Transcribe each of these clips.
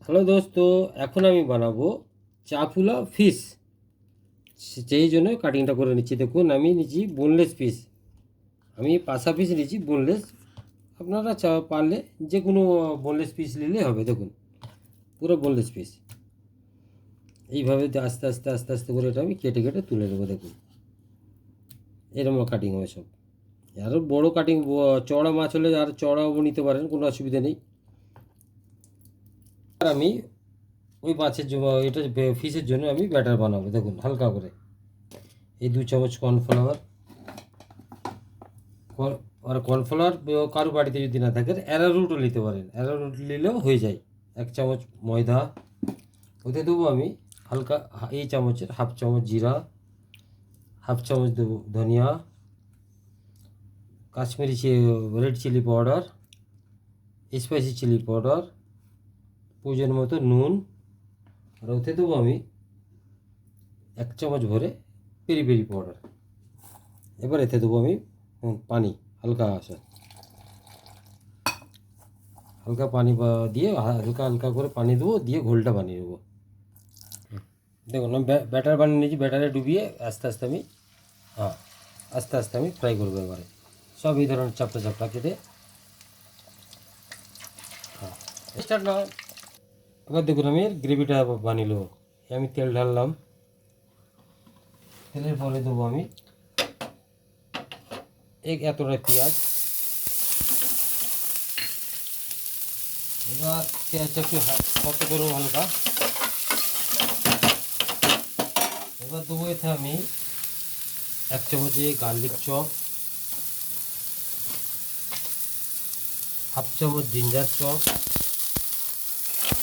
Hello দোস্ত, এখন আমি বানাবো চাফুলা ফিশ। সেই জন্য কাটিংটা করে নিচ্ছি। দেখুন, আমি নিচ্ছি বোনলেস পিস। আমি পাসা পিস নিচ্ছি বোনলেস। আপনারা পারলে যে কোনো বোনলেস পিস নিলে হবে। দেখুন, পুরো বোনলেস পিস। এইভাবে আস্তে আস্তে আস্তে আস্তে করে এটা আমি কেটে কেটে তুলে নেবো। দেখুন, এরকম কাটিং হবে সব। আরও বড়ো কাটিং, চড়া মাছ হলে আর চড়াও নিতে পারেন, কোনো অসুবিধা নেই। আর আমি ওই মাছের জন্য, এটা ফিশের জন্য আমি ব্যাটার বানাবো। দেখুন, হালকা করে এই 2 চামচ কর্নফ্লাওয়ার। আর কর্নফ্লাওয়ার কারো বাড়িতে যদি না থাকে অ্যারারুটও নিতে পারেন, অ্যারারুট নিলেও হয়ে যায়। 1 চামচ ময়দা। ওতে দেবো আমি হালকা এই চামচের হাফ চামচ জিরা, হাফ চামচ দেবো ধনিয়া, Kashmiri red chilli powder, spicy chilli powder, প্রয়োজন মতো নুন। আর ওতে দেবো আমি 1 চামচ ভরে পেরি পেরি পাউডার। এবার এতে দেবো আমি পানি, হালকা হালকা পানি দিয়ে হালকা হালকা করে পানি দেবো, দিয়ে ঘোলটা বানিয়ে নেবো। দেখুন, আমি ব্যাটার বানিয়ে নিয়েছি। ব্যাটারে ডুবিয়ে আস্তে আস্তে আমি আস্তে আস্তে আমি ফ্রাই করবো। এবারে সব এই ধরনের চাপটা চাপটা কেটে স্টার্ট না। এবার দেখুন, আমি গ্রেভিটা বানিয়ে নেবো। আমি তেল ঢাললাম। তেলের পরে দেবো আমি এতটা পেঁয়াজ। এবার পেঁয়াজটা একটু শক্ত করবো হালকা। এবার দেবো এতে আমি 1 চামচে গার্লিক চপ, হাফ চামচ জিঞ্জার চপ।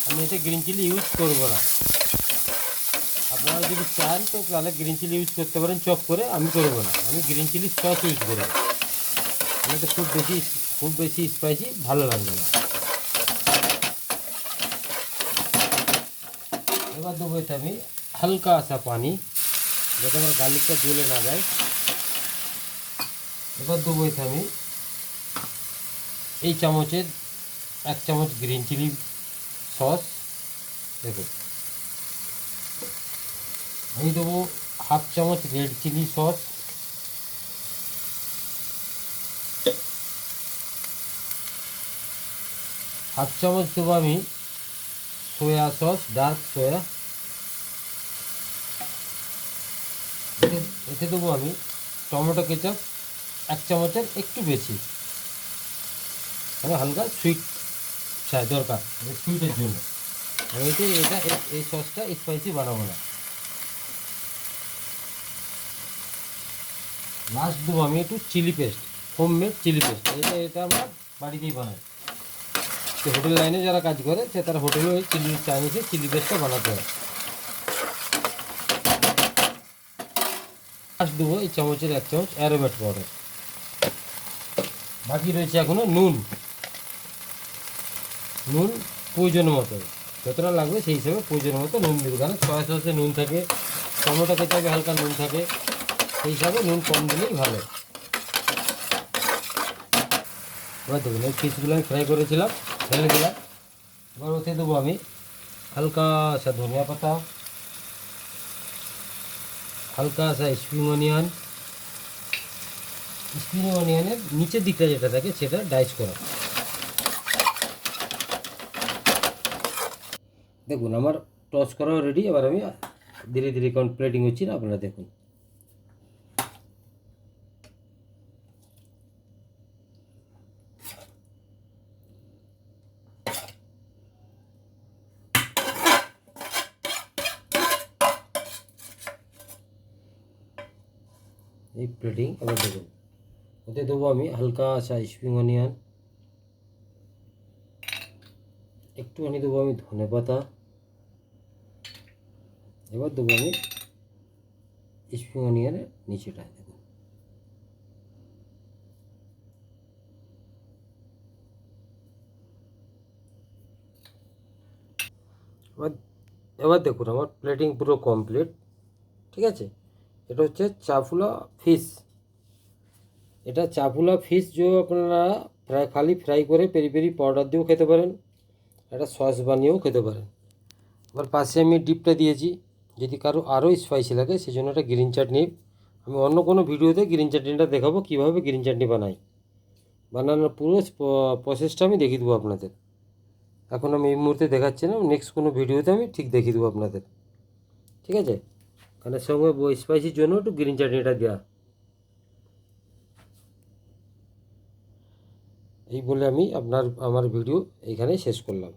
আমি এতে গ্রিন চিলি ইউজ করবো না। আপনারা যদি চান তো তাহলে গ্রিন চিলি ইউজ করতে পারেন চপ করে, আমি করবো না। আমি গ্রিন চিলি সস ইউজ করবো। এটা খুব বেশি স্পাইসি ভালো লাগবে না। এবার দেবো এতে আমি হালকা আসা পানি, যাতে আমার গার্লিকটা জ্বলে না যায়। এবার দেবো এতে আমি এই চামচের 1 চামচ গ্রিন চিলি সস। দেখুন, আমি দেবো হাফ চামচ রেড চিলি সস, হাফ চামচ দেবো আমি সোয়া সস, ডার্ক সোয়া। এতে দেবো আমি টমেটো কেচাপ 1 চামচের একটু বেশি, মানে হালকা সুইট দরকার, সুইটের জন্য। আমি এই সসটা স্পাইসি বানাবো না। লাস্ট দেবো আমি একটু chilli paste, homemade chilli paste. এটা আমরা বাড়িতেই বানাই। তো হোটেল লাইনে যারা কাজ করে তারা হোটেলে ওই চাইনিজে চিলি পেস্টটা বানাতে হয়। লাস্ট দেবো এই চামচের 1 চামচ অ্যারোমেট পাউডার। বাকি রয়েছে এখনও নুন। প্রয়োজন মতো যতটা লাগবে সেই হিসেবে প্রয়োজন মতো নুন দেবে, কারণ সয়া সসে নুন থাকে, টমেটো কেচাপে হালকা নুন থাকে, সেই হিসাবে নুন কম দিলেই ভালো। এবার দেখুন, এই পিসগুলো আমি ফ্রাই করেছিলাম, ঢেলে দিলাম। এবার ওতে দেবো আমি হালকা সা ধনিয়া পাতা, হালকা সা স্প্রিং অনিয়ন। স্প্রিং অনিয়নের নিচের দিকটা যেটা থাকে সেটা ডাইস করা। দেখুন, আমার টস করাও রেডি। এবার আমি ধীরে ধীরে কোন প্লেটিং হচ্ছে না, আপনারা দেখুন। এই প্লেটিং এবার দেখুন, ওতে দেবো আমি হালকা সা স্প্রিং অনিয়ন, একটুখানি দেবো আমি ধনে পাতা। এবার দেবো আমি স্প্রিং অনিয়নের নিচেটা। দেখুন, এবার এবার দেখুন আমার প্লেটিং পুরো কমপ্লিট। ঠিক আছে, এটা হচ্ছে চাফুলা ফিশ। এটা চাফুলা ফিশ যে আপনারা খালি ফ্রাই করে পেরি পেরি পাউডার দিয়েও খেতে পারেন, একটা সস বানিয়েও খেতে পারেন। আবার পাশে আমি ডিপটা দিয়েছি, যদি কারো আরও স্পাইসি লাগে সেজন্য একটা গ্রিন চাটনি, আমি অন্য কোনো ভিডিওতে গ্রিন চাটনিটা দেখাবো কীভাবে গ্রিন চাটনি বানাই, বানানোর পুরো প্রসেসটা আমি দেখিয়ে দেবো আপনাদের। এখন আমি এই মুহূর্তে দেখাচ্ছি না, নেক্সট কোনো ভিডিওতে আমি ঠিক দেখিয়ে দেবো আপনাদের, ঠিক আছে? কারণ সঙ্গে স্পাইসির জন্য একটু গ্রিন চাটনিটা দেওয়া। এই বলে আমি আমার ভিডিও এইখানেই শেষ করলাম।